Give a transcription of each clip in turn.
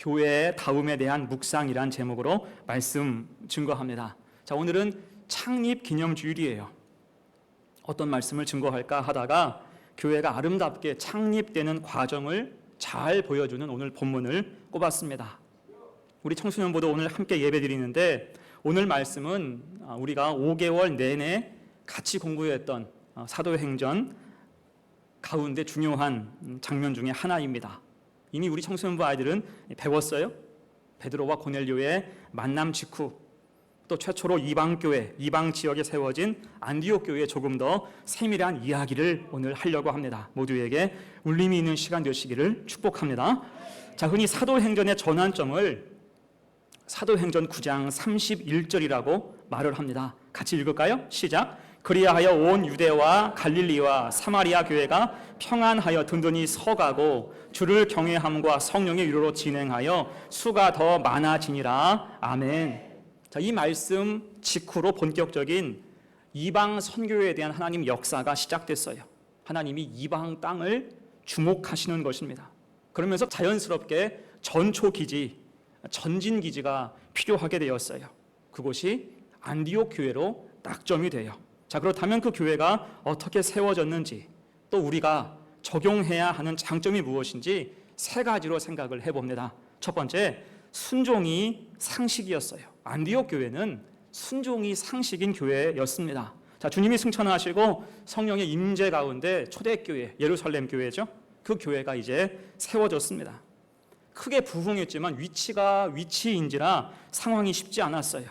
교회의 다움에 대한 묵상이란 제목으로 말씀 증거합니다. 자, 오늘은 창립 기념주일이에요. 어떤 말씀을 증거할까 하다가 교회가 아름답게 창립되는 과정을 잘 보여주는 오늘 본문을 꼽았습니다. 우리 청소년부도 오늘 함께 예배드리는데 오늘 말씀은 우리가 5개월 내내 같이 공부했던 사도행전 가운데 중요한 장면 중에 하나입니다. 이미 우리 청소년부 아이들은 배웠어요. 베드로와 고넬료의 만남 직후, 또 최초로 이방교회, 이방 지역에 세워진 안디옥 교회에 조금 더 세밀한 이야기를 오늘 하려고 합니다. 모두에게 울림이 있는 시간 되시기를 축복합니다. 자, 흔히 사도행전의 전환점을 사도행전 9장 31절이라고 말을 합니다. 같이 읽을까요? 시작. 그리하여 온 유대와 갈릴리와 사마리아 교회가 평안하여 든든히 서가고 주를 경외함과 성령의 위로로 진행하여 수가 더 많아지니라. 아멘. 자, 이 말씀 직후로 본격적인 이방 선교에 대한 하나님 역사가 시작됐어요. 하나님이 이방 땅을 주목하시는 것입니다. 그러면서 자연스럽게 전초기지, 전진기지가 필요하게 되었어요. 그곳이 안디옥 교회로 낙점이 돼요. 자, 그렇다면 그 교회가 어떻게 세워졌는지, 또 우리가 적용해야 하는 장점이 무엇인지 세 가지로 생각을 해봅니다. 첫 번째, 순종이 상식이었어요. 안디옥 교회는 순종이 상식인 교회였습니다. 자, 주님이 승천하시고 성령의 임재 가운데 초대교회, 예루살렘 교회죠. 그 교회가 이제 세워졌습니다. 크게 부흥했지만 위치가 위치인지라 상황이 쉽지 않았어요.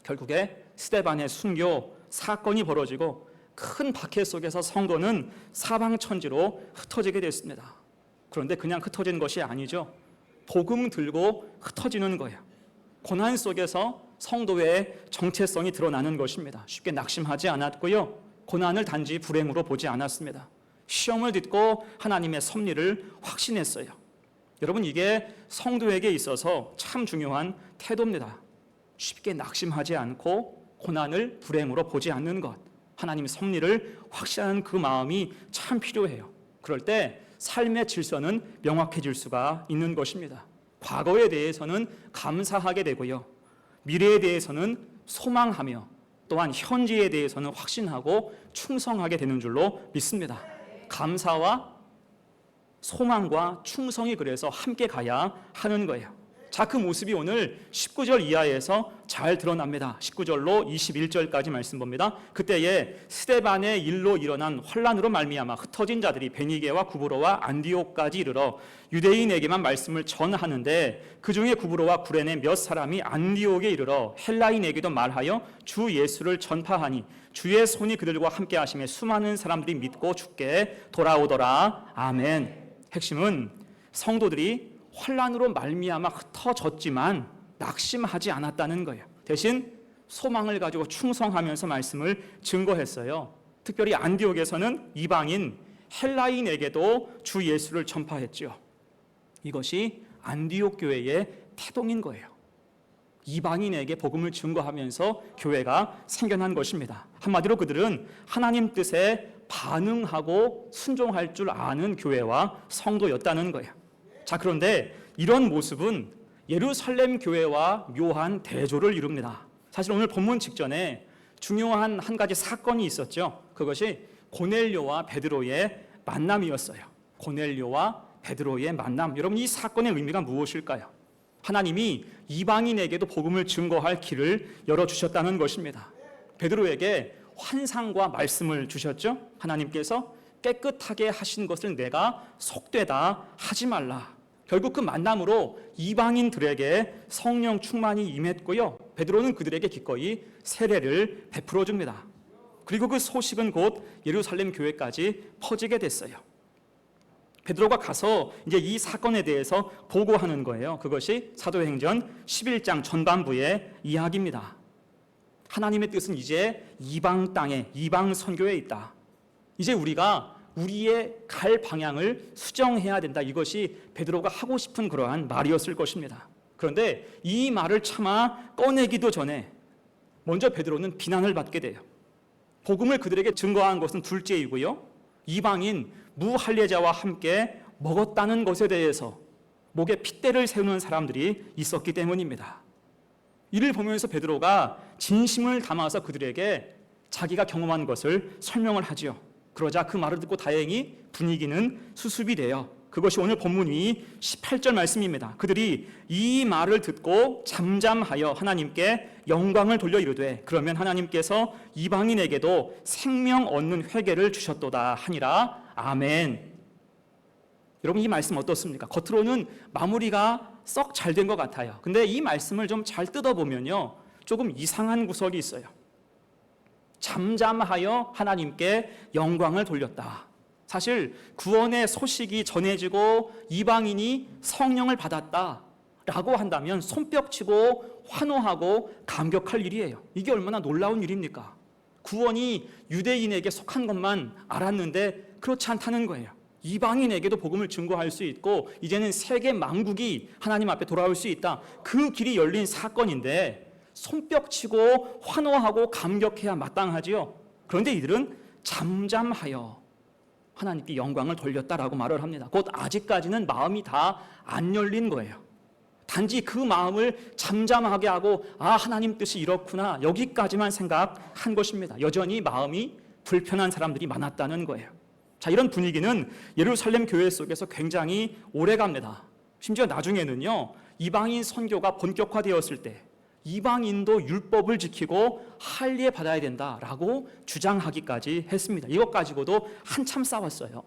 결국에 스데반의 순교 사건이 벌어지고 큰 박해 속에서 성도는 사방천지로 흩어지게 됐습니다. 그런데 그냥 흩어진 것이 아니죠. 복음 들고 흩어지는 거예요. 고난 속에서 성도의 정체성이 드러나는 것입니다. 쉽게 낙심하지 않았고요. 고난을 단지 불행으로 보지 않았습니다. 시험을 딛고 하나님의 섭리를 확신했어요. 여러분, 이게 성도에게 있어서 참 중요한 태도입니다. 쉽게 낙심하지 않고 고난을 불행으로 보지 않는 것, 하나님의 섭리를 확신하는 그 마음이 참 필요해요. 그럴 때 삶의 질서는 명확해질 수가 있는 것입니다. 과거에 대해서는 감사하게 되고요, 미래에 대해서는 소망하며 또한 현재에 대해서는 확신하고 충성하게 되는 줄로 믿습니다. 감사와 소망과 충성이 그래서 함께 가야 하는 거예요. 자, 그 모습이 오늘 19절 이하에서 잘 드러납니다. 19절로 21절까지 말씀 봅니다. 그때에 스데반의 일로 일어난 환란으로 말미암아 흩어진 자들이 베니게와 구브로와 안디옥까지 이르러 유대인에게만 말씀을 전하는데 그 중에 구브로와 구레네 몇 사람이 안디옥에 이르러 헬라인에게도 말하여 주 예수를 전파하니 주의 손이 그들과 함께 하심에 수많은 사람들이 믿고 주께 돌아오더라. 아멘. 핵심은 성도들이 환란으로 말미암아 흩어졌지만 낙심하지 않았다는 거예요. 대신 소망을 가지고 충성하면서 말씀을 증거했어요. 특별히 안디옥에서는 이방인 헬라인에게도 주 예수를 전파했죠. 이것이 안디옥 교회의 태동인 거예요. 이방인에게 복음을 증거하면서 교회가 생겨난 것입니다. 한마디로 그들은 하나님 뜻에 반응하고 순종할 줄 아는 교회와 성도였다는 거예요. 자, 그런데 이런 모습은 예루살렘 교회와 묘한 대조를 이룹니다. 사실 오늘 본문 직전에 중요한 한 가지 사건이 있었죠. 그것이 고넬료와 베드로의 만남이었어요. 고넬료와 베드로의 만남. 여러분, 이 사건의 의미가 무엇일까요? 하나님이 이방인에게도 복음을 증거할 길을 열어주셨다는 것입니다. 베드로에게 환상과 말씀을 주셨죠. 하나님께서 깨끗하게 하신 것을 내가 속되다 하지 말라. 결국 그 만남으로 이방인들에게 성령 충만이 임했고요, 베드로는 그들에게 기꺼이 세례를 베풀어 줍니다. 그리고 그 소식은 곧 예루살렘 교회까지 퍼지게 됐어요. 베드로가 가서 이제 이 사건에 대해서 보고하는 거예요. 그것이 사도행전 11장 전반부의 이야기입니다. 하나님의 뜻은 이제 이방 땅에, 이방 선교에 있다. 이제 우리가 우리의 갈 방향을 수정해야 된다. 이것이 베드로가 하고 싶은 그러한 말이었을 것입니다. 그런데 이 말을 차마 꺼내기도 전에 먼저 베드로는 비난을 받게 돼요. 복음을 그들에게 증거한 것은 둘째이고요, 이방인 무할례자와 함께 먹었다는 것에 대해서 목에 핏대를 세우는 사람들이 있었기 때문입니다. 이를 보면서 베드로가 진심을 담아서 그들에게 자기가 경험한 것을 설명을 하지요. 그러자 그 말을 듣고 다행히 분위기는 수습이 돼요. 그것이 오늘 본문이 18절 말씀입니다. 그들이 이 말을 듣고 잠잠하여 하나님께 영광을 돌려 이르되 그러면 하나님께서 이방인에게도 생명 얻는 회개를 주셨도다 하니라. 아멘. 여러분, 이 말씀 어떻습니까? 겉으로는 마무리가 썩 잘 된 것 같아요. 근데 이 말씀을 좀 잘 뜯어보면요, 조금 이상한 구석이 있어요. 잠잠하여 하나님께 영광을 돌렸다. 사실 구원의 소식이 전해지고 이방인이 성령을 받았다라고 한다면 손뼉치고 환호하고 감격할 일이에요. 이게 얼마나 놀라운 일입니까? 구원이 유대인에게 속한 것만 알았는데 그렇지 않다는 거예요. 이방인에게도 복음을 증거할 수 있고 이제는 세계 만국이 하나님 앞에 돌아올 수 있다. 그 길이 열린 사건인데 손뼉치고 환호하고 감격해야 마땅하지요. 그런데 이들은 잠잠하여 하나님께 영광을 돌렸다라고 말을 합니다. 곧 아직까지는 마음이 다 안 열린 거예요. 단지 그 마음을 잠잠하게 하고 하나님 뜻이 이렇구나 여기까지만 생각한 것입니다. 여전히 마음이 불편한 사람들이 많았다는 거예요. 자, 이런 분위기는 예루살렘 교회 속에서 굉장히 오래갑니다. 심지어 나중에는요, 이방인 선교가 본격화되었을 때 이방인도 율법을 지키고 할례 받아야 된다라고 주장하기까지 했습니다. 이것 가지고도 한참 싸웠어요.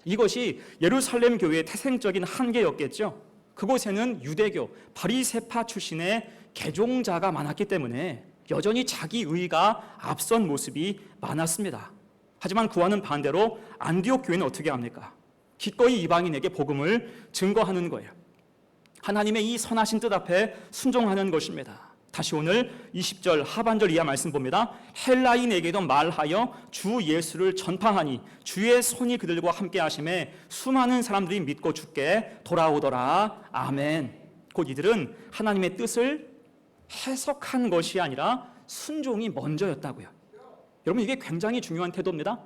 이것이 예루살렘 교회의 태생적인 한계였겠죠. 그곳에는 유대교, 바리새파 출신의 개종자가 많았기 때문에 여전히 자기 의가 앞선 모습이 많았습니다. 하지만 그와는 반대로 안디옥 교회는 어떻게 합니까? 기꺼이 이방인에게 복음을 증거하는 거예요. 하나님의 이 선하신 뜻 앞에 순종하는 것입니다. 다시 오늘 20절 하반절 이하 말씀 봅니다. 헬라인에게도 말하여 주 예수를 전파하니 주의 손이 그들과 함께 하심에 수많은 사람들이 믿고 주께 돌아오더라. 아멘. 곧 이들은 하나님의 뜻을 해석한 것이 아니라 순종이 먼저였다고요. 여러분, 이게 굉장히 중요한 태도입니다.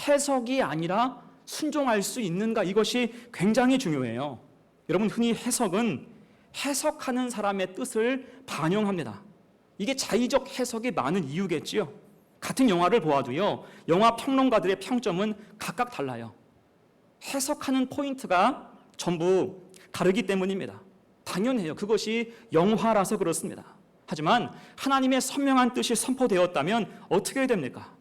해석이 아니라 순종할 수 있는가, 이것이 굉장히 중요해요. 여러분, 흔히 해석은 해석하는 사람의 뜻을 반영합니다. 이게 자의적 해석이 많은 이유겠지요. 같은 영화를 보아도요, 영화 평론가들의 평점은 각각 달라요. 해석하는 포인트가 전부 다르기 때문입니다. 당연해요. 그것이 영화라서 그렇습니다. 하지만 하나님의 선명한 뜻이 선포되었다면 어떻게 해야 됩니까?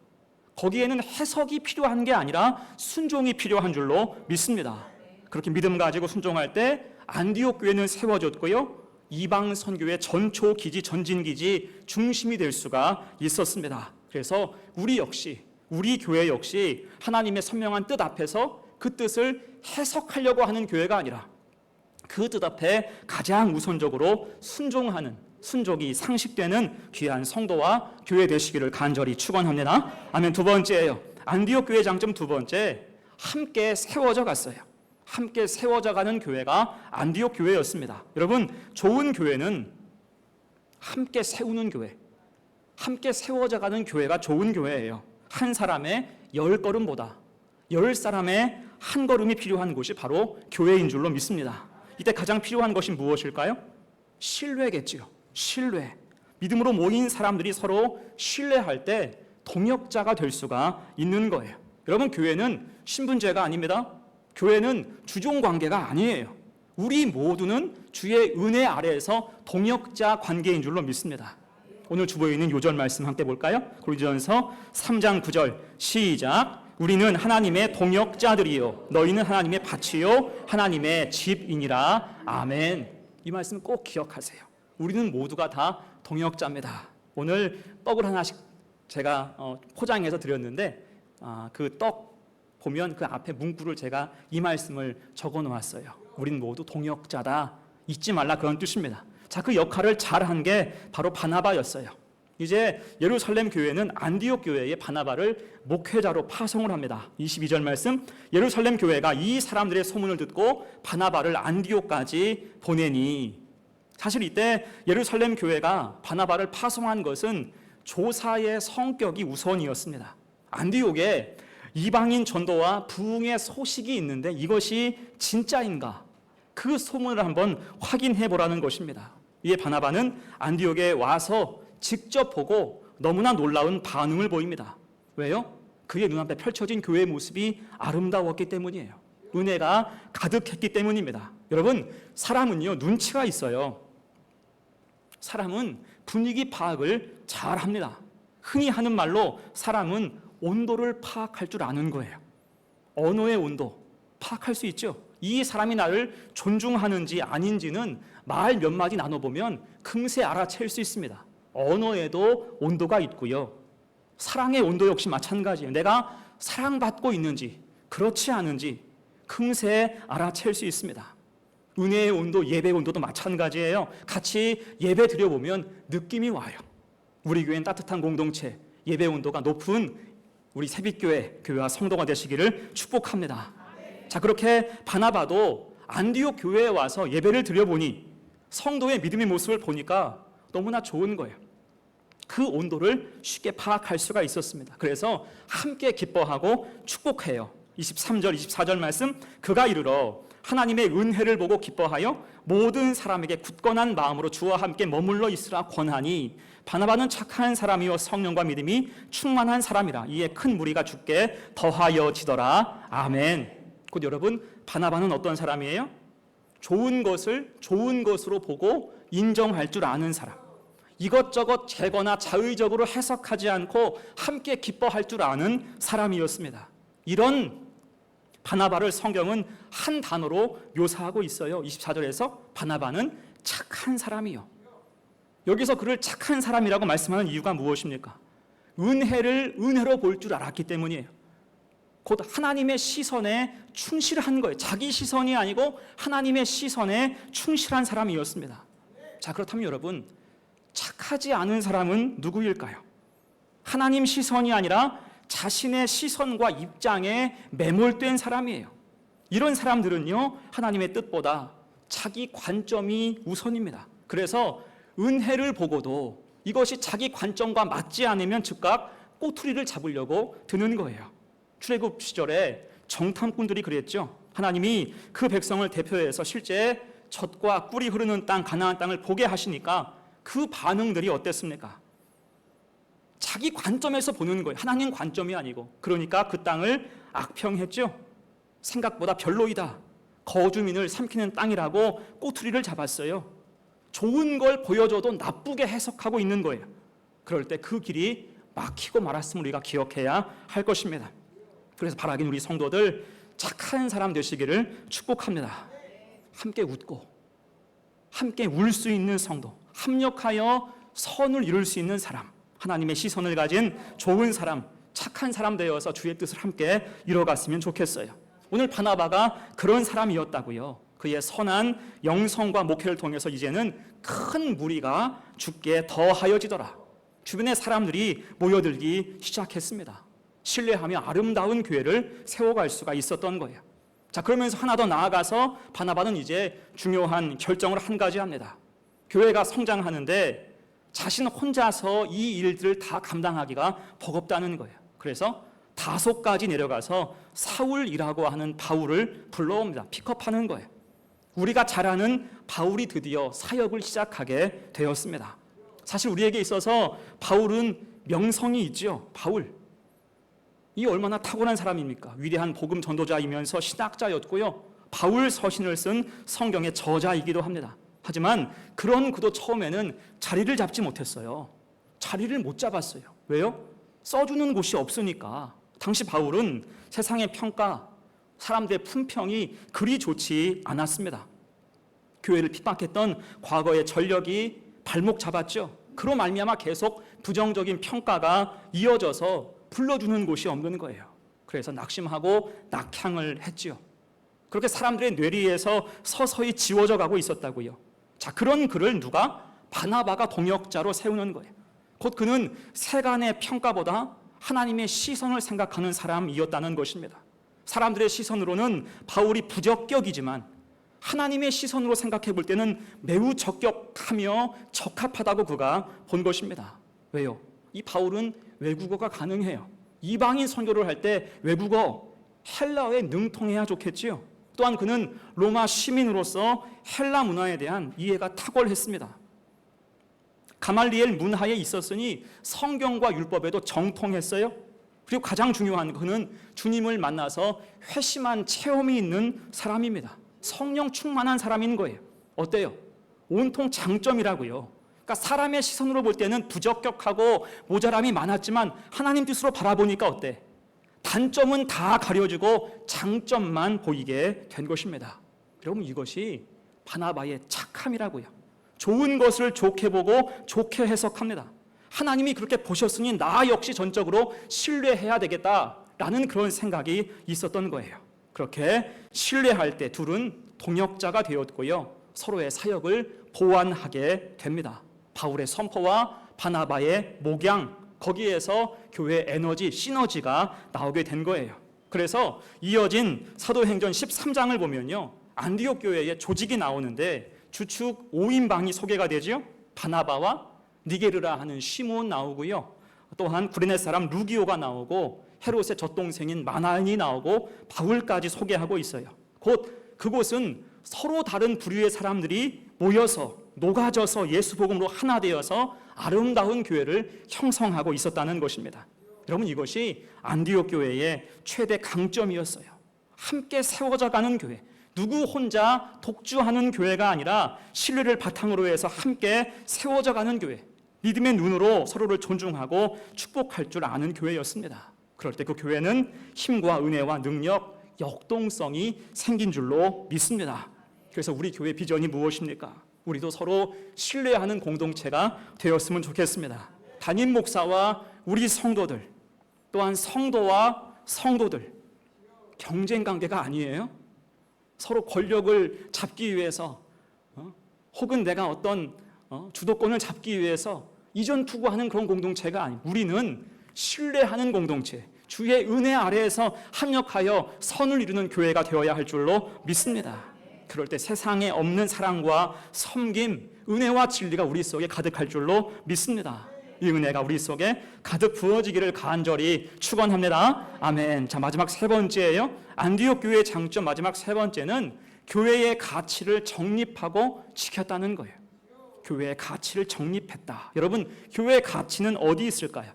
거기에는 해석이 필요한 게 아니라 순종이 필요한 줄로 믿습니다. 그렇게 믿음 가지고 순종할 때 안디옥 교회는 세워졌고요, 이방 선교의 전초 기지, 전진 기지 중심이 될 수가 있었습니다. 그래서 우리 역시, 우리 교회 역시 하나님의 선명한 뜻 앞에서 그 뜻을 해석하려고 하는 교회가 아니라 그 뜻 앞에 가장 우선적으로 순종하는, 순종이 상식되는 귀한 성도와 교회 되시기를 간절히 축원합니다. 아멘. 두 번째예요. 안디옥 교회 장점 두 번째, 함께 세워져 갔어요. 함께 세워져 가는 교회가 안디옥 교회였습니다. 여러분, 좋은 교회는 함께 세우는 교회, 함께 세워져 가는 교회가 좋은 교회예요. 한 사람의 10걸음보다 10사람의 한 걸음이 필요한 곳이 바로 교회인 줄로 믿습니다. 이때 가장 필요한 것이 무엇일까요? 신뢰겠지요. 신뢰. 믿음으로 모인 사람들이 서로 신뢰할 때 동역자가 될 수가 있는 거예요. 여러분, 교회는 신분제가 아닙니다. 교회는 주종관계가 아니에요. 우리 모두는 주의 은혜 아래에서 동역자 관계인 줄로 믿습니다. 오늘 주보에 있는 요절 말씀 함께 볼까요? 고린도전서 3장 9절 시작. 우리는 하나님의 동역자들이요 너희는 하나님의 밭이요 하나님의 집이니라. 아멘. 이 말씀 꼭 기억하세요. 우리는 모두가 다 동역자입니다. 오늘 떡을 하나씩 제가 포장해서 드렸는데 그 떡 보면 그 앞에 문구를 제가 이 말씀을 적어 놓았어요. 우린 모두 동역자다. 잊지 말라, 그런 뜻입니다. 자, 그 역할을 잘한 게 바로 바나바였어요. 이제 예루살렘 교회는 안디옥 교회의 바나바를 목회자로 파송을 합니다. 22절 말씀, 예루살렘 교회가 이 사람들의 소문을 듣고 바나바를 안디옥까지 보내니, 사실 이때 예루살렘 교회가 바나바를 파송한 것은 조사의 성격이 우선이었습니다. 안디옥에 이방인 전도와 부흥의 소식이 있는데 이것이 진짜인가? 그 소문을 한번 확인해 보라는 것입니다. 이에 바나바는 안디옥에 와서 직접 보고 너무나 놀라운 반응을 보입니다. 왜요? 그의 눈앞에 펼쳐진 교회의 모습이 아름다웠기 때문이에요. 은혜가 가득했기 때문입니다. 여러분, 사람은요, 눈치가 있어요. 사람은 분위기 파악을 잘 합니다. 흔히 하는 말로 사람은 온도를 파악할 줄 아는 거예요. 언어의 온도 파악할 수 있죠. 이 사람이 나를 존중하는지 아닌지는 말 몇 마디 나눠보면 금세 알아챌 수 있습니다. 언어에도 온도가 있고요. 사랑의 온도 역시 마찬가지예요. 내가 사랑받고 있는지 그렇지 않은지 금세 알아챌 수 있습니다. 은혜의 온도, 예배 온도도 마찬가지예요. 같이 예배 드려보면 느낌이 와요. 우리 교회는 따뜻한 공동체, 예배 온도가 높은 우리 새빛교회, 교회와 성도가 되시기를 축복합니다. 자, 그렇게 바나바도 안디옥 교회에 와서 예배를 드려보니 성도의 믿음의 모습을 보니까 너무나 좋은 거예요. 그 온도를 쉽게 파악할 수가 있었습니다. 그래서 함께 기뻐하고 축복해요. 23절, 24절 말씀, 그가 이르러 하나님의 은혜를 보고 기뻐하여 모든 사람에게 굳건한 마음으로 주와 함께 머물러 있으라 권하니 바나바는 착한 사람이요 성령과 믿음이 충만한 사람이라 이에 큰 무리가 주께 더하여지더라. 아멘. 곧 여러분, 바나바는 어떤 사람이에요? 좋은 것을 좋은 것으로 보고 인정할 줄 아는 사람. 이것저것 재거나 자의적으로 해석하지 않고 함께 기뻐할 줄 아는 사람이었습니다. 이런 바나바를 성경은 한 단어로 묘사하고 있어요. 24절에서 바나바는 착한 사람이요. 여기서 그를 착한 사람이라고 말씀하는 이유가 무엇입니까? 은혜를 은혜로 볼 줄 알았기 때문이에요. 곧 하나님의 시선에 충실한 거예요. 자기 시선이 아니고 하나님의 시선에 충실한 사람이었습니다. 자, 그렇다면 여러분, 착하지 않은 사람은 누구일까요? 하나님 시선이 아니라 자신의 시선과 입장에 매몰된 사람이에요. 이런 사람들은요, 하나님의 뜻보다 자기 관점이 우선입니다. 그래서 은혜를 보고도 이것이 자기 관점과 맞지 않으면 즉각 꼬투리를 잡으려고 드는 거예요. 출애굽 시절에 정탐꾼들이 그랬죠. 하나님이 그 백성을 대표해서 실제 젖과 꿀이 흐르는 땅, 가나안 땅을 보게 하시니까 그 반응들이 어땠습니까? 자기 관점에서 보는 거예요. 하나님 관점이 아니고. 그러니까 그 땅을 악평했죠. 생각보다 별로이다. 거주민을 삼키는 땅이라고 꼬투리를 잡았어요. 좋은 걸 보여줘도 나쁘게 해석하고 있는 거예요. 그럴 때 그 길이 막히고 말았음을 우리가 기억해야 할 것입니다. 그래서 바라긴 우리 성도들 착한 사람 되시기를 축복합니다. 함께 웃고 함께 울 수 있는 성도, 합력하여 선을 이룰 수 있는 사람, 하나님의 시선을 가진 좋은 사람, 착한 사람 되어서 주의 뜻을 함께 이뤄갔으면 좋겠어요. 오늘 바나바가 그런 사람이었다고요. 그의 선한 영성과 목회를 통해서 이제는 큰 무리가 주께 더하여지더라. 주변의 사람들이 모여들기 시작했습니다. 신뢰하며 아름다운 교회를 세워갈 수가 있었던 거예요. 자, 그러면서 하나 더 나아가서 바나바는 이제 중요한 결정을 한 가지 합니다. 교회가 성장하는데 자신 혼자서 이 일들을 다 감당하기가 버겁다는 거예요. 그래서 다소까지 내려가서 사울이라고 하는 바울을 불러옵니다. 픽업하는 거예요. 우리가 잘 아는 바울이 드디어 사역을 시작하게 되었습니다. 사실 우리에게 있어서 바울은 명성이 있죠. 바울. 이 얼마나 탁월한 사람입니까? 위대한 복음 전도자이면서 신학자였고요. 바울 서신을 쓴 성경의 저자이기도 합니다. 하지만 그런 그도 처음에는 자리를 잡지 못했어요. 자리를 못 잡았어요. 왜요? 써주는 곳이 없으니까. 당시 바울은 세상의 평가, 사람들의 품평이 그리 좋지 않았습니다. 교회를 핍박했던 과거의 전력이 발목 잡았죠. 그로 말미암아 계속 부정적인 평가가 이어져서 불러주는 곳이 없는 거예요. 그래서 낙심하고 낙향을 했지요. 그렇게 사람들의 뇌리에서 서서히 지워져 가고 있었다고요. 자, 그런 그를 누가? 바나바가 동역자로 세우는 거예요. 곧 그는 세간의 평가보다 하나님의 시선을 생각하는 사람이었다는 것입니다. 사람들의 시선으로는 바울이 부적격이지만 하나님의 시선으로 생각해 볼 때는 매우 적격하며 적합하다고 그가 본 것입니다. 왜요? 이 바울은 외국어가 가능해요. 이방인 선교를 할 때 외국어, 헬라어에 능통해야 좋겠지요. 또한 그는 로마 시민으로서 헬라 문화에 대한 이해가 탁월했습니다. 가말리엘 문화에 있었으니 성경과 율법에도 정통했어요. 그리고 가장 중요한 그는 주님을 만나서 회심한 체험이 있는 사람입니다. 성령 충만한 사람인 거예요. 어때요? 온통 장점이라고요. 그러니까 사람의 시선으로 볼 때는 부적격하고 모자람이 많았지만 하나님 뜻으로 바라보니까 어때? 단점은 다 가려지고 장점만 보이게 된 것입니다. 여러분, 이것이 바나바의 착함이라고요. 좋은 것을 좋게 보고 좋게 해석합니다. 하나님이 그렇게 보셨으니 나 역시 전적으로 신뢰해야 되겠다라는 그런 생각이 있었던 거예요. 그렇게 신뢰할 때 둘은 동역자가 되었고요, 서로의 사역을 보완하게 됩니다. 바울의 선포와 바나바의 목양, 거기에서 교회의 에너지, 시너지가 나오게 된 거예요. 그래서 이어진 사도행전 13장을 보면요, 안디옥 교회의 조직이 나오는데 주축 5인방이 소개가 되죠. 바나바와 니게르라 하는 시몬 나오고요, 또한 구레네 사람 루기오가 나오고 헤롯의 젖동생인 마나은이 나오고 바울까지 소개하고 있어요. 곧 그곳은 서로 다른 부류의 사람들이 모여서 녹아져서 예수 복음으로 하나 되어서 아름다운 교회를 형성하고 있었다는 것입니다. 여러분, 이것이 안디옥 교회의 최대 강점이었어요. 함께 세워져가는 교회, 누구 혼자 독주하는 교회가 아니라 신뢰를 바탕으로 해서 함께 세워져가는 교회, 믿음의 눈으로 서로를 존중하고 축복할 줄 아는 교회였습니다. 그럴 때 그 교회는 힘과 은혜와 능력, 역동성이 생긴 줄로 믿습니다. 그래서 우리 교회 비전이 무엇입니까? 우리도 서로 신뢰하는 공동체가 되었으면 좋겠습니다. 담임 목사와 우리 성도들, 또한 성도와 성도들, 경쟁 관계가 아니에요. 서로 권력을 잡기 위해서 혹은 내가 어떤 주도권을 잡기 위해서 이전 투구하는 그런 공동체가 아니에요. 우리는 신뢰하는 공동체, 주의 은혜 아래에서 합력하여 선을 이루는 교회가 되어야 할 줄로 믿습니다. 그럴 때 세상에 없는 사랑과 섬김, 은혜와 진리가 우리 속에 가득할 줄로 믿습니다. 이 은혜가 우리 속에 가득 부어지기를 간절히 축원합니다. 아멘. 자, 마지막 세 번째예요. 안디옥 교회의 장점 마지막 세 번째는 교회의 가치를 정립하고 지켰다는 거예요. 교회의 가치를 정립했다. 여러분, 교회의 가치는 어디 있을까요?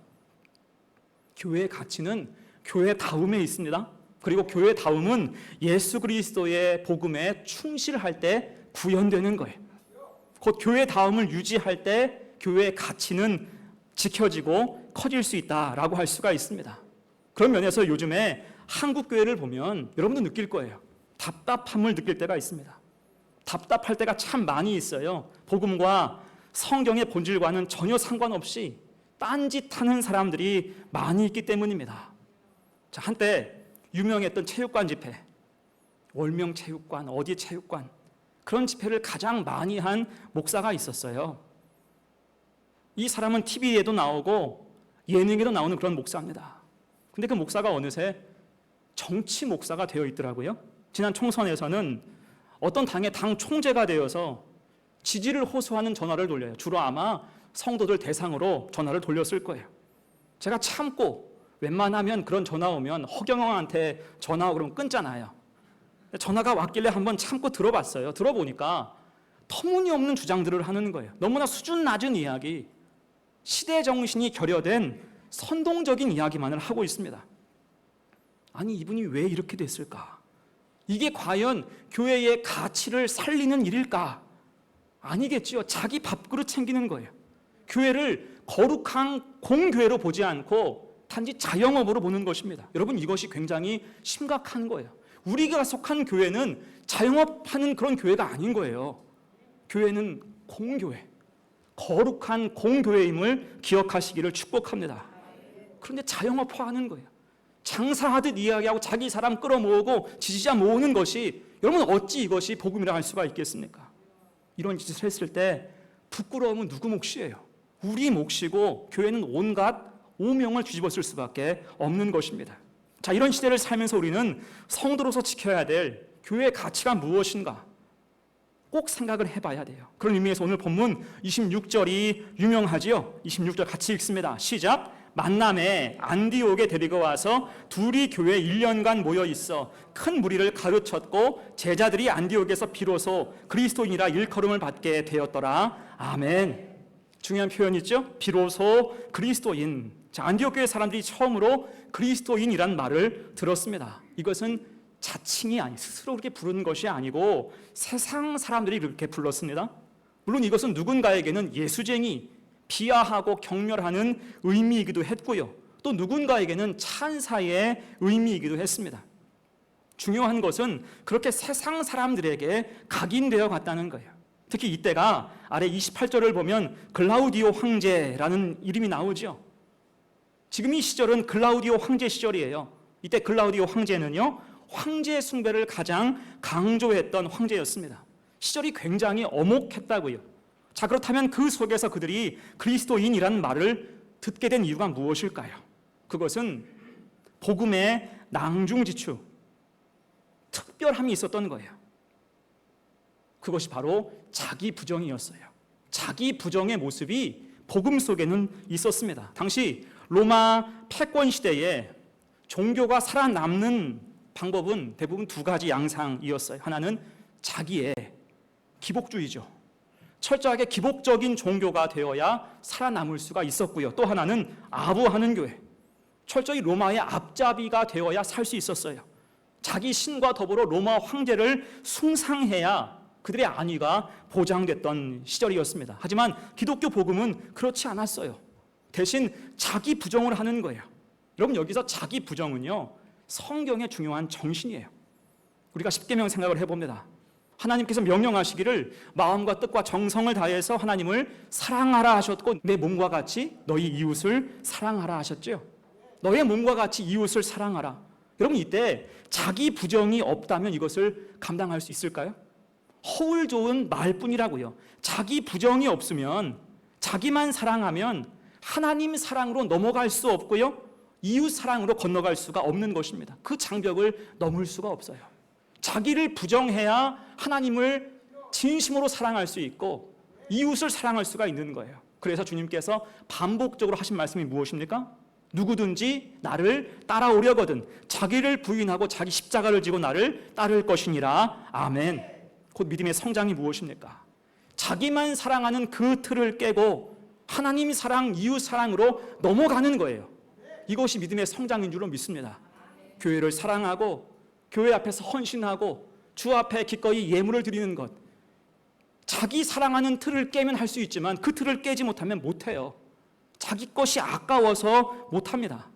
교회의 가치는 교회다움에 있습니다. 그리고 교회다움은 예수 그리스도의 복음에 충실할 때 구현되는 거예요. 곧 교회다움을 유지할 때 교회의 가치는 지켜지고 커질 수 있다라고 할 수가 있습니다. 그런 면에서 요즘에 한국 교회를 보면 여러분도 느낄 거예요. 답답함을 느낄 때가 있습니다. 답답할 때가 참 많이 있어요. 복음과 성경의 본질과는 전혀 상관없이 딴짓하는 사람들이 많이 있기 때문입니다. 자, 한때 유명했던 체육관 집회, 월명 체육관, 어디 체육관, 그런 집회를 가장 많이 한 목사가 있었어요. 이 사람은 TV에도 나오고 예능에도 나오는 그런 목사입니다. 근데 그 목사가 어느새 정치 목사가 되어 있더라고요. 지난 총선에서는 어떤 당의 당 총재가 되어서 지지를 호소하는 전화를 돌려요. 주로 아마 성도들 대상으로 전화를 돌렸을 거예요. 제가 참고 웬만하면 그런 전화 오면 허경영한테 전화 오면 끊잖아요. 전화가 왔길래 한번 참고 들어봤어요. 들어보니까 터무니없는 주장들을 하는 거예요. 너무나 수준 낮은 이야기, 시대 정신이 결여된 선동적인 이야기만을 하고 있습니다. 아니, 이분이 왜 이렇게 됐을까? 이게 과연 교회의 가치를 살리는 일일까? 아니겠지요. 자기 밥그릇 챙기는 거예요. 교회를 거룩한 공교회로 보지 않고 단지 자영업으로 보는 것입니다. 여러분, 이것이 굉장히 심각한 거예요. 우리가 속한 교회는 자영업하는 그런 교회가 아닌 거예요. 교회는 공교회, 거룩한 공교회임을 기억하시기를 축복합니다. 그런데 자영업화하는 거예요. 장사하듯 이야기하고 자기 사람 끌어모으고 지지자 모으는 것이, 여러분, 어찌 이것이 복음이라 할 수가 있겠습니까? 이런 짓을 했을 때 부끄러움은 누구 몫이에요? 우리 몫이고 교회는 온갖 오명을 뒤집었을 수밖에 없는 것입니다. 자, 이런 시대를 살면서 우리는 성도로서 지켜야 될 교회의 가치가 무엇인가 꼭 생각을 해봐야 돼요. 그런 의미에서 오늘 본문 26절이 유명하지요. 26절 같이 읽습니다. 시작. 만남에 안디옥에 데리고 와서 둘이 교회에 1년간 모여 있어 큰 무리를 가르쳤고 제자들이 안디옥에서 비로소 그리스도인이라 일컬음을 받게 되었더라. 아멘. 중요한 표현이죠. 비로소 그리스도인. 자, 안디옥 교회 사람들이 처음으로 그리스도인이란 말을 들었습니다. 이것은 자칭이 아니, 스스로 그렇게 부른 것이 아니고 세상 사람들이 그렇게 불렀습니다. 물론 이것은 누군가에게는 예수쟁이, 비하하고 경멸하는 의미이기도 했고요. 또 누군가에게는 찬사의 의미이기도 했습니다. 중요한 것은 그렇게 세상 사람들에게 각인되어 갔다는 거예요. 특히 이때가 아래 28절을 보면 글라우디오 황제라는 이름이 나오죠. 지금 이 시절은 글라우디오 황제 시절이에요. 이때 글라우디오 황제는요, 황제 숭배를 가장 강조했던 황제였습니다. 시절이 굉장히 엄혹했다고요. 자, 그렇다면 그 속에서 그들이 그리스도인이라는 말을 듣게 된 이유가 무엇일까요? 그것은 복음의 낭중지추, 특별함이 있었던 거예요. 그것이 바로 자기 부정이었어요. 자기 부정의 모습이 복음 속에는 있었습니다. 당시 로마 패권 시대에 종교가 살아남는 방법은 대부분 두 가지 양상이었어요. 하나는 자기의 기복주의죠. 철저하게 기복적인 종교가 되어야 살아남을 수가 있었고요. 또 하나는 아부하는 교회. 철저히 로마의 앞잡이가 되어야 살 수 있었어요. 자기 신과 더불어 로마 황제를 숭상해야 그들의 안위가 보장됐던 시절이었습니다. 하지만 기독교 복음은 그렇지 않았어요. 대신 자기 부정을 하는 거예요. 여러분, 여기서 자기 부정은요, 성경의 중요한 정신이에요. 우리가 십계명 생각을 해봅니다. 하나님께서 명령하시기를 마음과 뜻과 정성을 다해서 하나님을 사랑하라 하셨고 내 몸과 같이 너희 이웃을 사랑하라 하셨죠. 너의 몸과 같이 이웃을 사랑하라. 여러분, 이때 자기 부정이 없다면 이것을 감당할 수 있을까요? 허울 좋은 말뿐이라고요. 자기 부정이 없으면, 자기만 사랑하면 하나님 사랑으로 넘어갈 수 없고요, 이웃 사랑으로 건너갈 수가 없는 것입니다. 그 장벽을 넘을 수가 없어요. 자기를 부정해야 하나님을 진심으로 사랑할 수 있고 이웃을 사랑할 수가 있는 거예요. 그래서 주님께서 반복적으로 하신 말씀이 무엇입니까? 누구든지 나를 따라오려거든 자기를 부인하고 자기 십자가를 지고 나를 따를 것이니라. 아멘. 곧 믿음의 성장이 무엇입니까? 자기만 사랑하는 그 틀을 깨고 하나님 사랑, 이웃 사랑으로 넘어가는 거예요. 이것이 믿음의 성장인 줄로 믿습니다. 교회를 사랑하고 교회 앞에서 헌신하고 주 앞에 기꺼이 예물을 드리는 것, 자기 사랑하는 틀을 깨면 할 수 있지만 그 틀을 깨지 못하면 못해요. 자기 것이 아까워서 못합니다.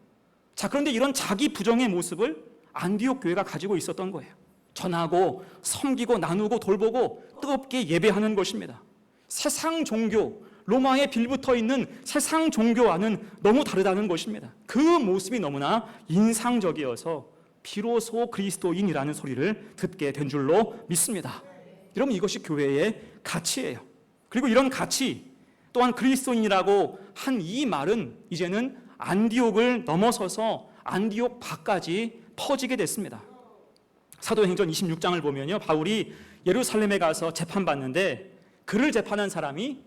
자, 그런데 이런 자기 부정의 모습을 안디옥 교회가 가지고 있었던 거예요. 전하고 섬기고 나누고 돌보고 뜨겁게 예배하는 것입니다. 세상 종교, 로마에 빌붙어 있는 세상 종교와는 너무 다르다는 것입니다. 그 모습이 너무나 인상적이어서 비로소 그리스도인이라는 소리를 듣게 된 줄로 믿습니다. 여러분, 이것이 교회의 가치예요. 그리고 이런 가치 또한 그리스도인이라고 한 이 말은 이제는 안디옥을 넘어서서 안디옥 밖까지 퍼지게 됐습니다. 사도행전 26장을 보면요, 바울이 예루살렘에 가서 재판받는데 그를 재판한 사람이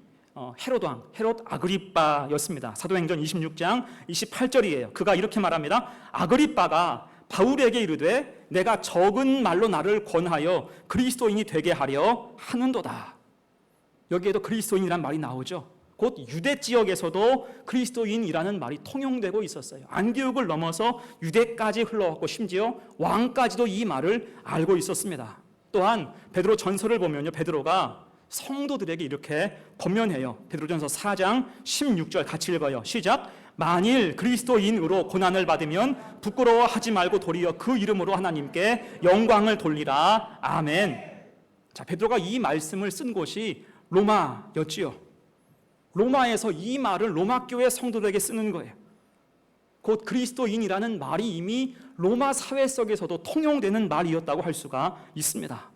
헤롯 왕, 헤롯 아그리빠였습니다. 사도행전 26장 28절이에요. 그가 이렇게 말합니다. 아그리빠가 바울에게 이르되 내가 적은 말로 나를 권하여 그리스도인이 되게 하려 하는도다. 여기에도 그리스도인이란 말이 나오죠. 곧 유대 지역에서도 그리스도인이라는 말이 통용되고 있었어요. 안디옥을 넘어서 유대까지 흘러왔고 심지어 왕까지도 이 말을 알고 있었습니다. 또한 베드로 전서를 보면요, 베드로가 성도들에게 이렇게 권면해요. 베드로전서 4장 16절 같이 읽어요. 시작. 만일 그리스도인으로 고난을 받으면 부끄러워하지 말고 도리어 그 이름으로 하나님께 영광을 돌리라. 아멘. 자, 베드로가 이 말씀을 쓴 곳이 로마였지요. 로마에서 이 말을 로마 교회 성도들에게 쓰는 거예요. 곧 그리스도인이라는 말이 이미 로마 사회 속에서도 통용되는 말이었다고 할 수가 있습니다.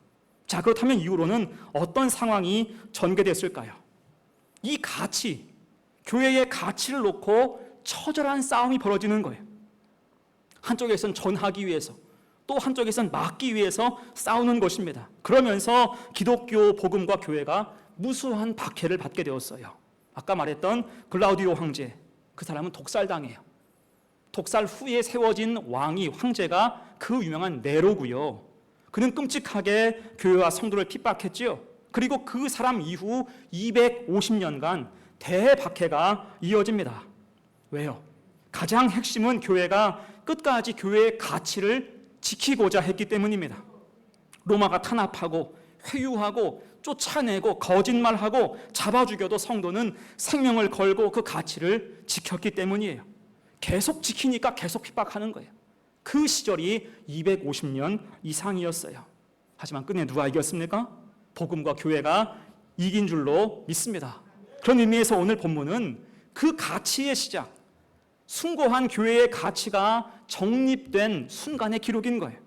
자, 그렇다면 이후로는 어떤 상황이 전개됐을까요? 이 가치, 교회의 가치를 놓고 처절한 싸움이 벌어지는 거예요. 한쪽에선 전하기 위해서, 또 한쪽에선 막기 위해서 싸우는 것입니다. 그러면서 기독교 복음과 교회가 무수한 박해를 받게 되었어요. 아까 말했던 글라우디오 황제, 그 사람은 독살당해요. 독살 후에 세워진 왕이 황제가 그 유명한 네로고요. 그는 끔찍하게 교회와 성도를 핍박했지요. 그리고 그 사람 이후 250년간 대박해가 이어집니다. 왜요? 가장 핵심은 교회가 끝까지 교회의 가치를 지키고자 했기 때문입니다. 로마가 탄압하고 회유하고 쫓아내고 거짓말하고 잡아 죽여도 성도는 생명을 걸고 그 가치를 지켰기 때문이에요. 계속 지키니까 계속 핍박하는 거예요. 그 시절이 250년 이상이었어요. 하지만 끝내 누가 이겼습니까? 복음과 교회가 이긴 줄로 믿습니다. 그런 의미에서 오늘 본문은 그 가치의 시작, 숭고한 교회의 가치가 정립된 순간의 기록인 거예요.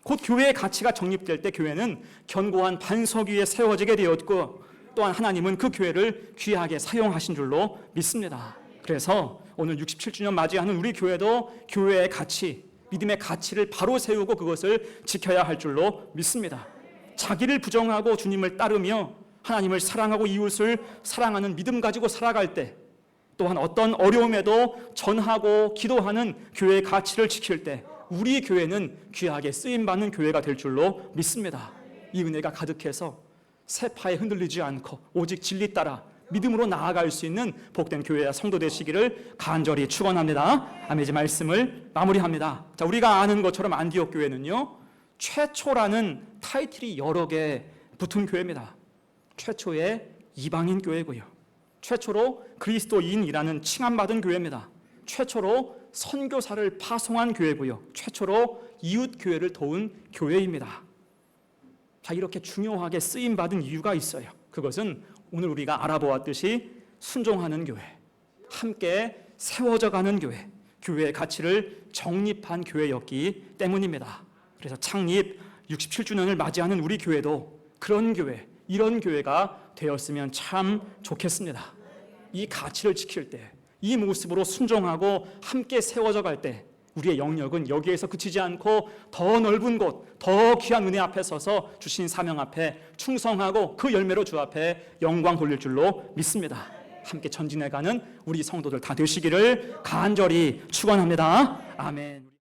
곧 교회의 가치가 정립될 때 교회는 견고한 반석 위에 세워지게 되었고, 또한 하나님은 그 교회를 귀하게 사용하신 줄로 믿습니다. 그래서 오늘 67주년 맞이하는 우리 교회도 교회의 가치, 믿음의 가치를 바로 세우고 그것을 지켜야 할 줄로 믿습니다. 자기를 부정하고 주님을 따르며 하나님을 사랑하고 이웃을 사랑하는 믿음 가지고 살아갈 때, 또한 어떤 어려움에도 전하고 기도하는 교회의 가치를 지킬 때 우리 교회는 귀하게 쓰임받는 교회가 될 줄로 믿습니다. 이 은혜가 가득해서 세파에 흔들리지 않고 오직 진리 따라 믿음으로 나아갈 수 있는 복된 교회와 성도 되시기를 간절히 축원합니다. 아멘. 이제 말씀을 마무리합니다. 자, 우리가 아는 것처럼 안디옥 교회는요, 최초라는 타이틀이 여러 개 붙은 교회입니다. 최초의 이방인 교회고요, 최초로 그리스도인이라는 칭함받은 교회입니다. 최초로 선교사를 파송한 교회고요, 최초로 이웃 교회를 도운 교회입니다. 자, 이렇게 중요하게 쓰임받은 이유가 있어요. 그것은 오늘 우리가 알아보았듯이 순종하는 교회, 함께 세워져 가는 교회, 교회의 가치를 정립한 교회였기 때문입니다. 그래서 창립 67주년을 맞이하는 우리 교회도 그런 교회, 이런 교회가 되었으면 참 좋겠습니다. 이 가치를 지킬 때, 이 모습으로 순종하고 함께 세워져 갈 때 우리의 영역은 여기에서 그치지 않고 더 넓은 곳, 더 귀한 은혜 앞에 서서 주신 사명 앞에 충성하고 그 열매로 주 앞에 영광 돌릴 줄로 믿습니다. 함께 전진해가는 우리 성도들 다 되시기를 간절히 축원합니다. 아멘.